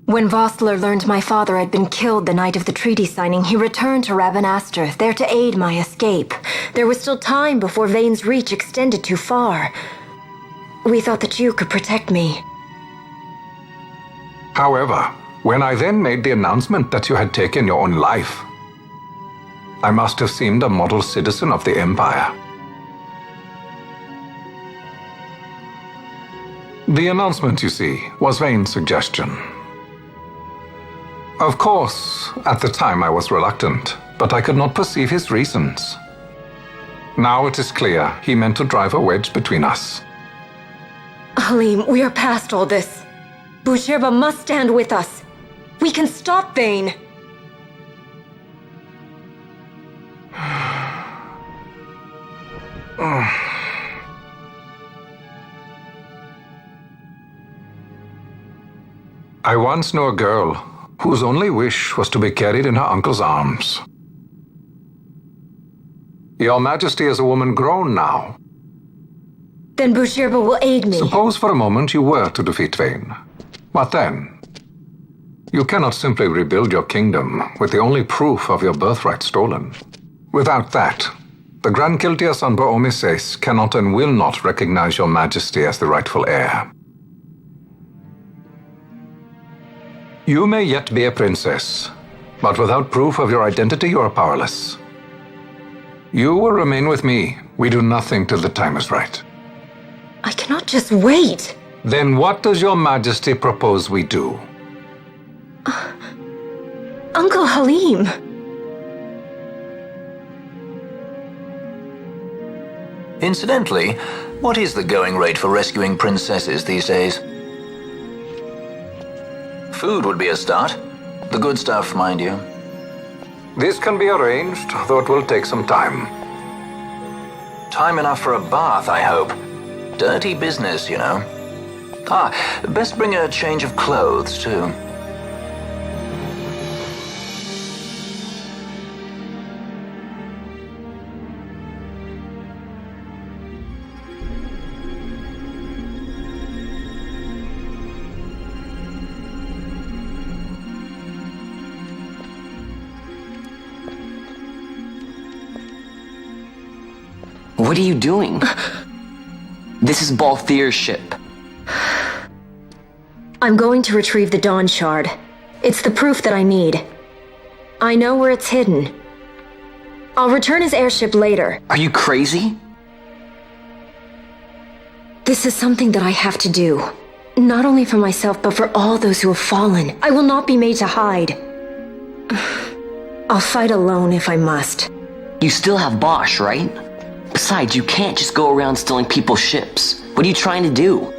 When Vossler learned my father had been killed the night of the treaty signing, he returned to Ravenaster, there to aid my escape. There was still time before Vane's reach extended too far. We thought that you could protect me. However, when I then made the announcement that you had taken your own life, I must have seemed a model citizen of the Empire. The announcement, you see, was Vane's suggestion. Of course, at the time I was reluctant, but I could not perceive his reasons. Now it is clear he meant to drive a wedge between us. Halim, we are past all this. Bushirba must stand with us. We can stop Vane. I once knew a girl whose only wish was to be carried in her uncle's arms. Your Majesty is a woman grown now. Then Bushirba will aid me. Suppose for a moment you were to defeat Vane. What then? You cannot simply rebuild your kingdom with the only proof of your birthright stolen. Without that, the Grand Kiltias on Boomises cannot and will not recognize your Majesty as the rightful heir. You may yet be a princess, but without proof of your identity, you are powerless. You will remain with me. We do nothing till the time is right. I cannot just wait. Then what does your Majesty propose we do? Uncle Halim. Incidentally, what is the going rate for rescuing princesses these days? Food would be a start. The good stuff, mind you. This can be arranged, though it will take some time. Time enough for a bath, I hope. Dirty business, you know. Best bring a change of clothes, too. What are you doing? This is Balthier's ship. I'm going to retrieve the Dawn Shard. It's the proof that I need. I know where it's hidden. I'll return his airship later. Are you crazy? This is something that I have to do. Not only for myself, but for all those who have fallen. I will not be made to hide. I'll fight alone if I must. You still have Bosch, right? Besides, you can't just go around stealing people's ships. What are you trying to do?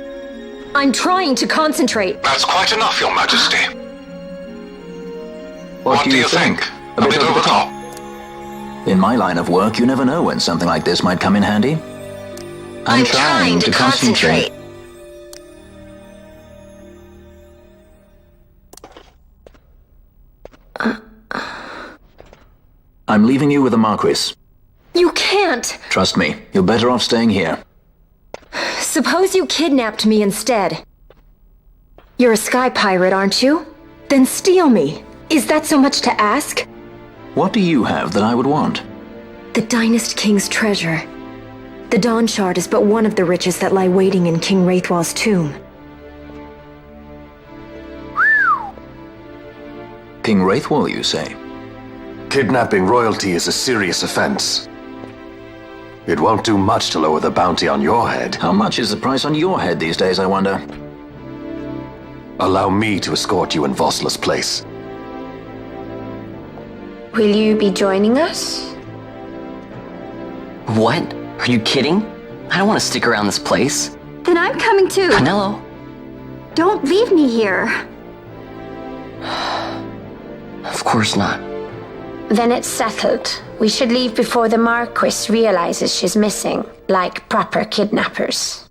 I'm trying to concentrate. That's quite enough, Your Majesty. What do you think? A bit over the top. In my line of work, you never know when something like this might come in handy. I'm trying to concentrate. I'm leaving you with the Marquis. You can't! Trust me, you're better off staying here. Suppose you kidnapped me instead. You're a sky pirate, aren't you? Then steal me. Is that so much to ask? What do you have that I would want? The Dynast King's treasure. The Dawn Shard is but one of the riches that lie waiting in King Raithwall's tomb. King Raithwall, you say? Kidnapping royalty is a serious offense. It won't do much to lower the bounty on your head. How much is the price on your head these days, I wonder? Allow me to escort you in Vossler's place. Will you be joining us? What? Are you kidding? I don't want to stick around this place. Then I'm coming too. Canelo? Don't leave me here. Of course not. Then it's settled. We should leave before the Marquis realizes she's missing, like proper kidnappers.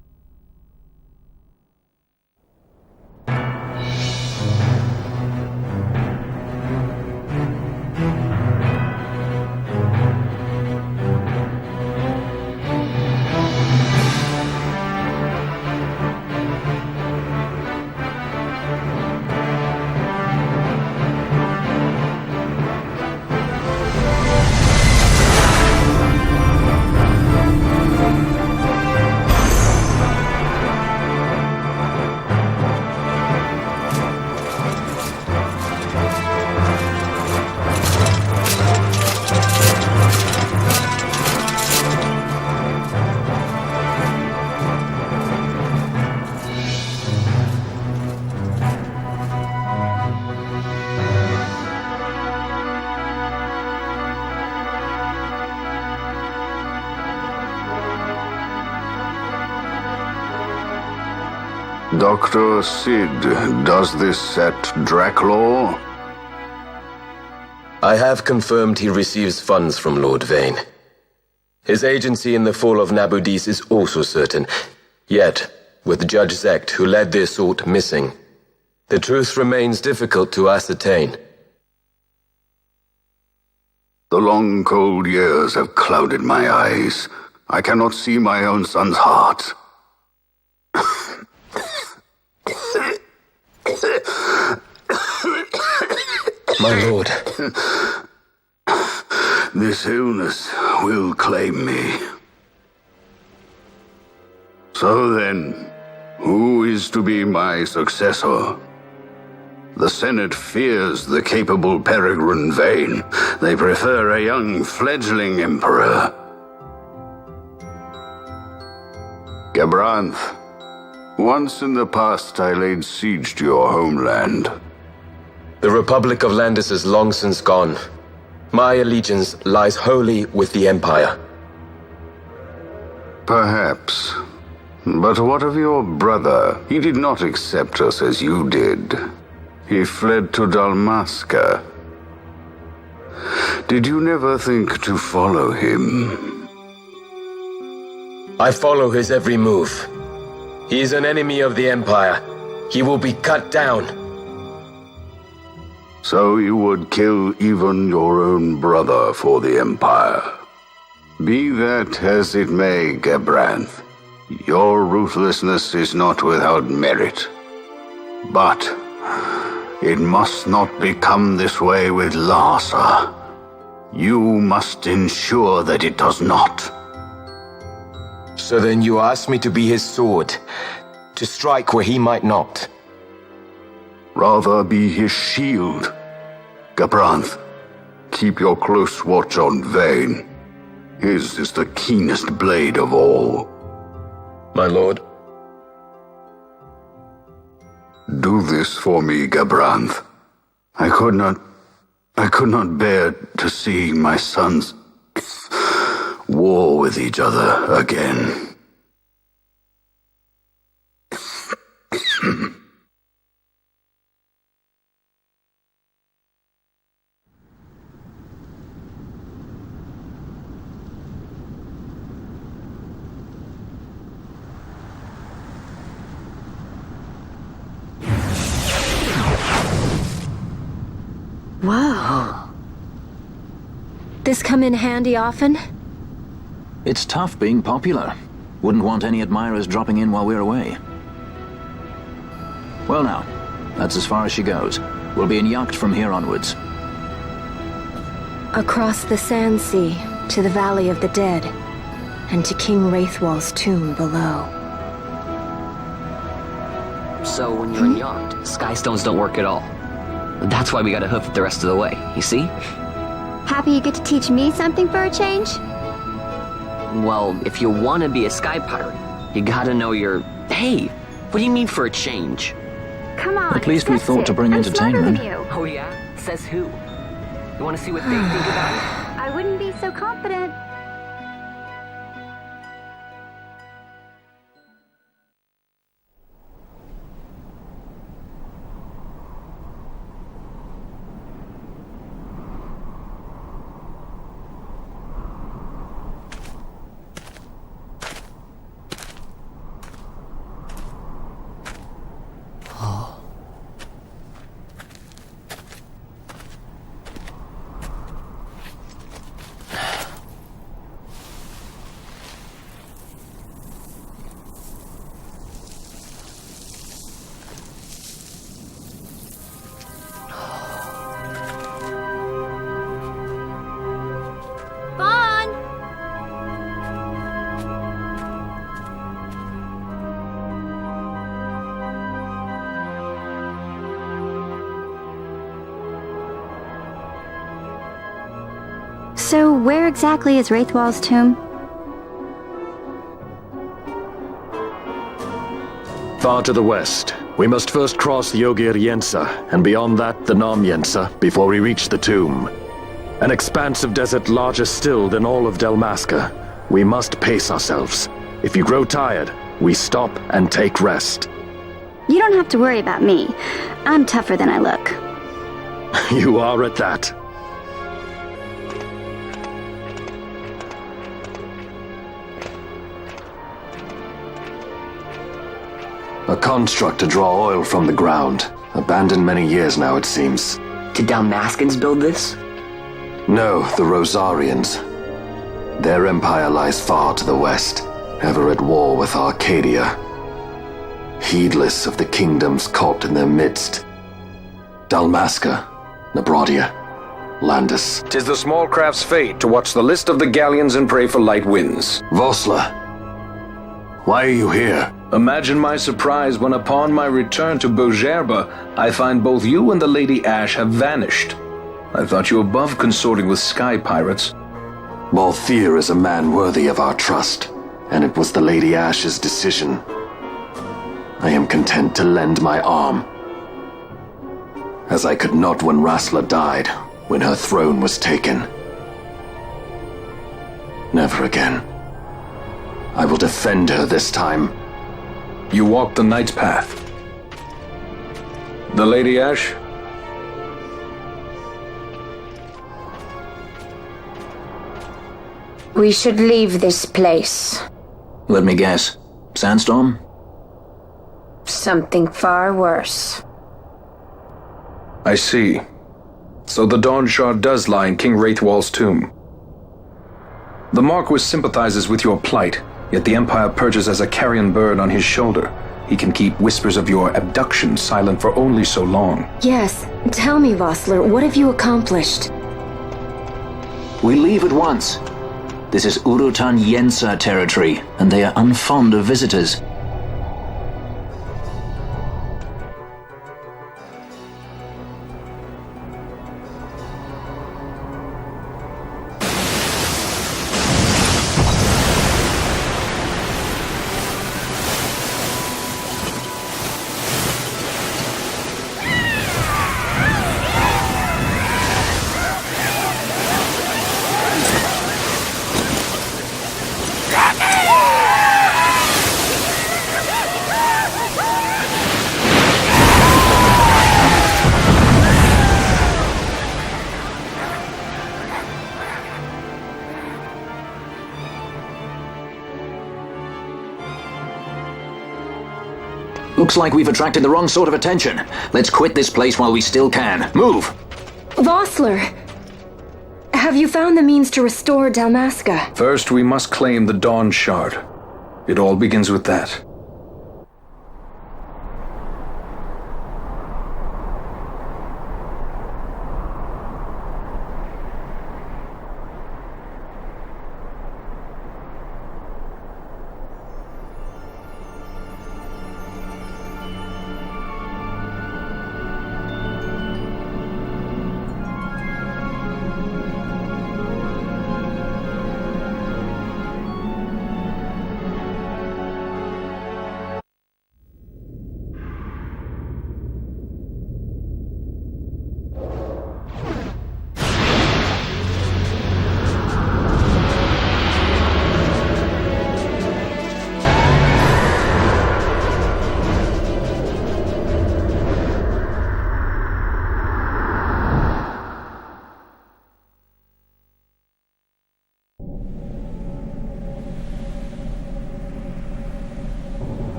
Dr. Sid, does this set Draclaw? I have confirmed he receives funds from Lord Vane. His agency in the fall of Nabudis is also certain. Yet, with Judge Zekt, who led the assault, missing, the truth remains difficult to ascertain. The long, cold years have clouded my eyes. I cannot see my own son's heart. My lord. This illness will claim me. So then, who is to be my successor? The Senate fears the capable Peregrine Vane. They prefer a young fledgling emperor. Gabranth, once in the past I laid siege to your homeland. The Republic of Landis is long since gone. My allegiance lies wholly with the Empire. Perhaps. But what of your brother? He did not accept us as you did. He fled to Dalmasca. Did you never think to follow him? I follow his every move. He is an enemy of the Empire. He will be cut down. So you would kill even your own brother for the Empire. Be that as it may, Gabranth, your ruthlessness is not without merit. But it must not become this way with Larsa. You must ensure that it does not. So then you ask me to be his sword, to strike where he might not. Rather be his shield. Gabranth, keep your close watch on Vane. His is the keenest blade of all. My lord. Do this for me, Gabranth. I could not bear to see my sons war with each other again. Whoa. This come in handy often? It's tough being popular. Wouldn't want any admirers dropping in while we're away. Well now, that's as far as she goes. We'll be in yacht from here onwards. Across the Sand Sea, to the Valley of the Dead, and to King Raithwall's tomb below. So when you're in yacht, skystones don't work at all. That's why we gotta hoof it the rest of the way, you see? Happy you get to teach me something for a change? Well, if you want to be a sky pirate, you gotta know your... Hey, what do you mean for a change? Come on, At least we accept thought it. to bring I'm smarter entertainment. than you. Oh yeah? Says who? You want to see what they think about it? I wouldn't be so confident. So, where exactly is Raithwall's tomb? Far to the west. We must first cross the Yogir Yensa, and beyond that the Nam Yensa, before we reach the tomb. An expanse of desert larger still than all of Dalmasca. We must pace ourselves. If you grow tired, we stop and take rest. You don't have to worry about me. I'm tougher than I look. You are at that. A construct to draw oil from the ground. Abandoned many years now, it seems. Did Dalmascans build this? No, the Rosarians. Their empire lies far to the west, ever at war with Arcadia. Heedless of the kingdoms caught in their midst. Dalmasca, Nabrodia, Landis. 'Tis the small craft's fate to watch the list of the galleons and pray for light winds. Vossler, why are you here? Imagine my surprise when upon my return to Beaugerbe, I find both you and the Lady Ash have vanished. I thought you above consorting with sky pirates. Balthier is a man worthy of our trust, and it was the Lady Ash's decision. I am content to lend my arm, as I could not when Rassler died, when her throne was taken. Never again. I will defend her this time. You walked the Knight's path. The Lady Ash? We should leave this place. Let me guess. Sandstorm? Something far worse. I see. So the Dawn Shard does lie in King Raithwall's tomb. The Marquis sympathizes with your plight, yet the Empire perches as a carrion bird on his shoulder. He can keep whispers of your abduction silent for only so long. Yes. Tell me, Vossler, what have you accomplished? We leave at once. This is Urutan Yensa territory, and they are unfond of visitors. Looks like we've attracted the wrong sort of attention. Let's quit this place while we still can. Move! Vossler! Have you found the means to restore Dalmasca? First, we must claim the Dawn Shard. It all begins with that.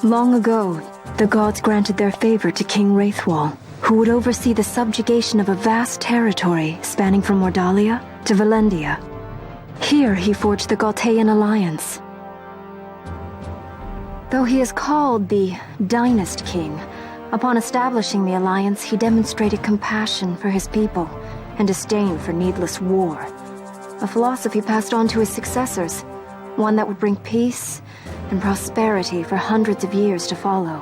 Long ago, the gods granted their favor to King Raithwall, who would oversee the subjugation of a vast territory spanning from Mordalia to Valendia. Here he forged the Galtean alliance. Though he is called the Dynast King, upon establishing the alliance he demonstrated compassion for his people and disdain for needless war. A philosophy passed on to his successors, one that would bring peace and prosperity for hundreds of years to follow.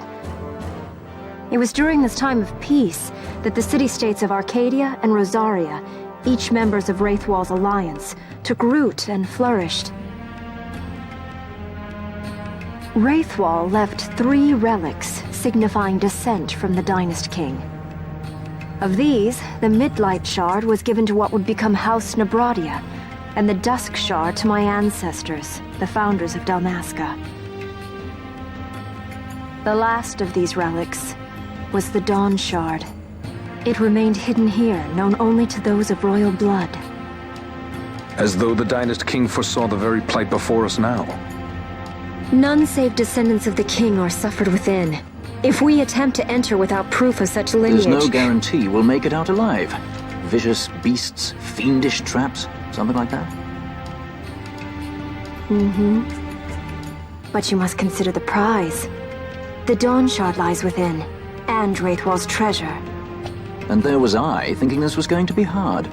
It was during this time of peace that the city-states of Arcadia and Rosaria, each members of Raithwall's alliance, took root and flourished. Raithwall left 3 relics signifying descent from the Dynast King. Of these, the Midlight Shard was given to what would become House Nabradia, and the Dusk Shard to my ancestors, the founders of Dalmasca. The last of these relics was the Dawn Shard. It remained hidden here, known only to those of royal blood. As though the Dynast King foresaw the very plight before us now. None save descendants of the king are suffered within. If we attempt to enter without proof of such lineage... There's no guarantee we'll make it out alive. Vicious beasts, fiendish traps, something like that? Mm-hmm. But you must consider the prize. The Dawn Shard lies within, and Raithwall's treasure. And there was I, thinking this was going to be hard.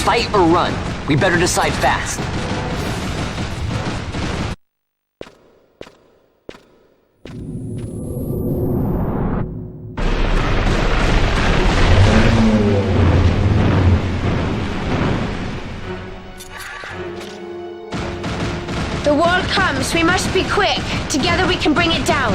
Fight or run? We better decide fast. The wall comes. We must be quick. Together we can bring it down.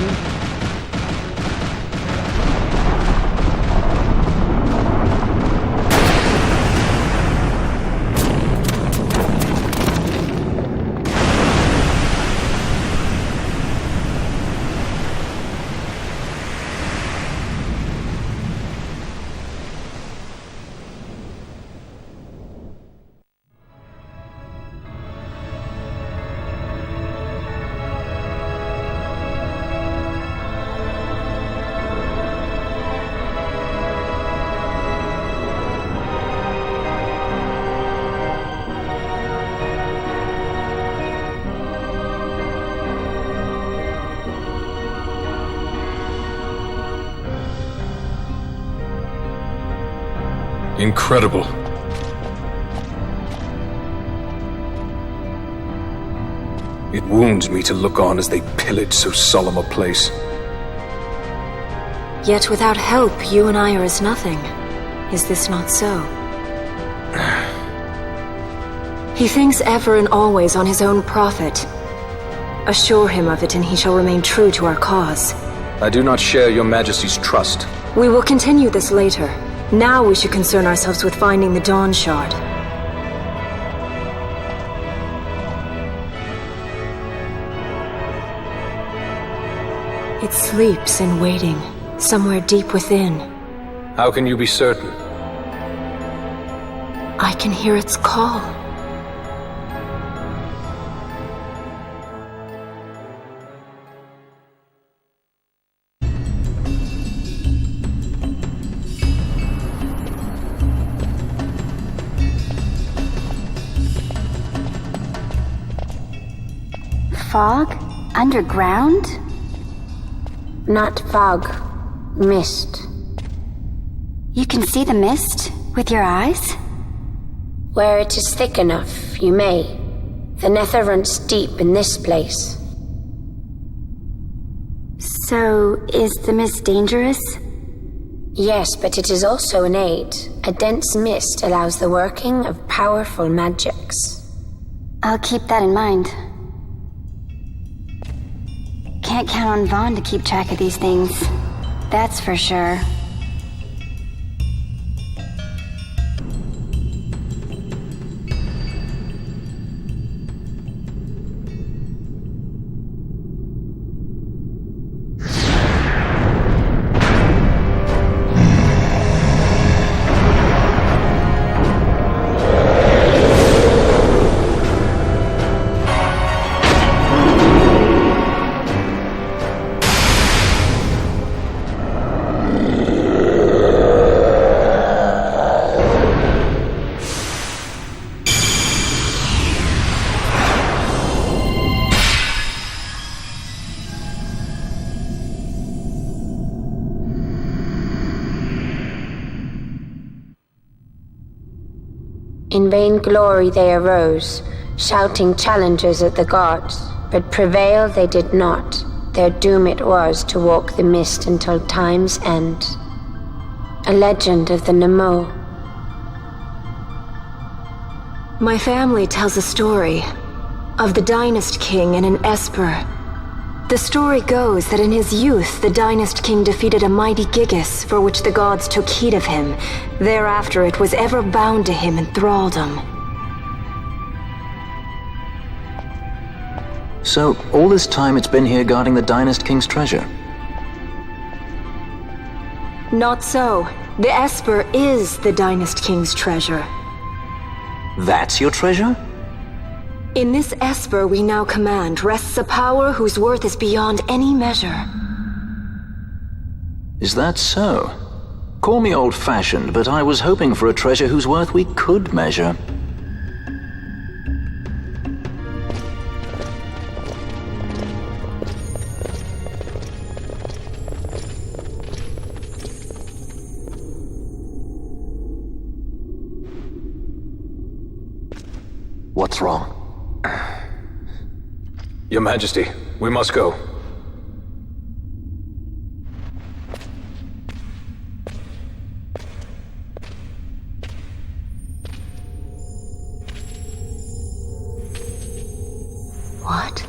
Incredible. It wounds me to look on as they pillage so solemn a place. Yet without help, you and I are as nothing. Is this not so? He thinks ever and always on his own profit. Assure him of it and he shall remain true to our cause. I do not share your Majesty's trust. We will continue this later. Now we should concern ourselves with finding the Dawn Shard. It sleeps in waiting, somewhere deep within. How can you be certain? I can hear its call. Fog? Underground? Not fog. Mist. You can see the mist with your eyes? Where it is thick enough, you may. The nether runs deep in this place. So, is the mist dangerous? Yes, but it is also an aid. A dense mist allows the working of powerful magics. I'll keep that in mind. Can't count on Vaughn to keep track of these things. That's for sure. In vain glory they arose, shouting challenges at the gods, but prevail they did not. Their doom it was to walk the mist until time's end. A legend of the Nemo. My family tells a story of the Dynast King and an Esper. The story goes that in his youth, the Dynast King defeated a mighty Gigas, for which the gods took heed of him. Thereafter it was ever bound to him in thraldom. So, all this time it's been here guarding the Dynast King's treasure? Not so. The Esper is the Dynast King's treasure. That's your treasure? In this Esper we now command rests a power whose worth is beyond any measure. Is that so? Call me old-fashioned, but I was hoping for a treasure whose worth we could measure. What's wrong? Your Majesty, we must go. What?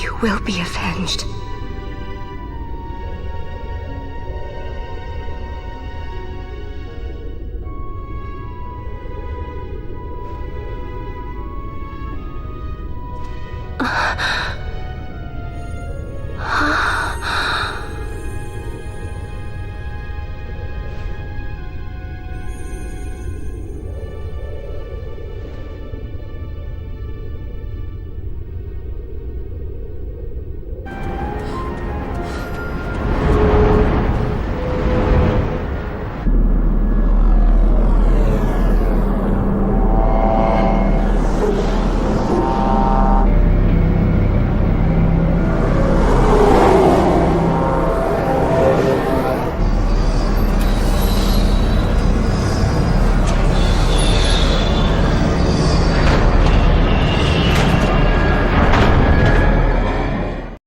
You will be avenged.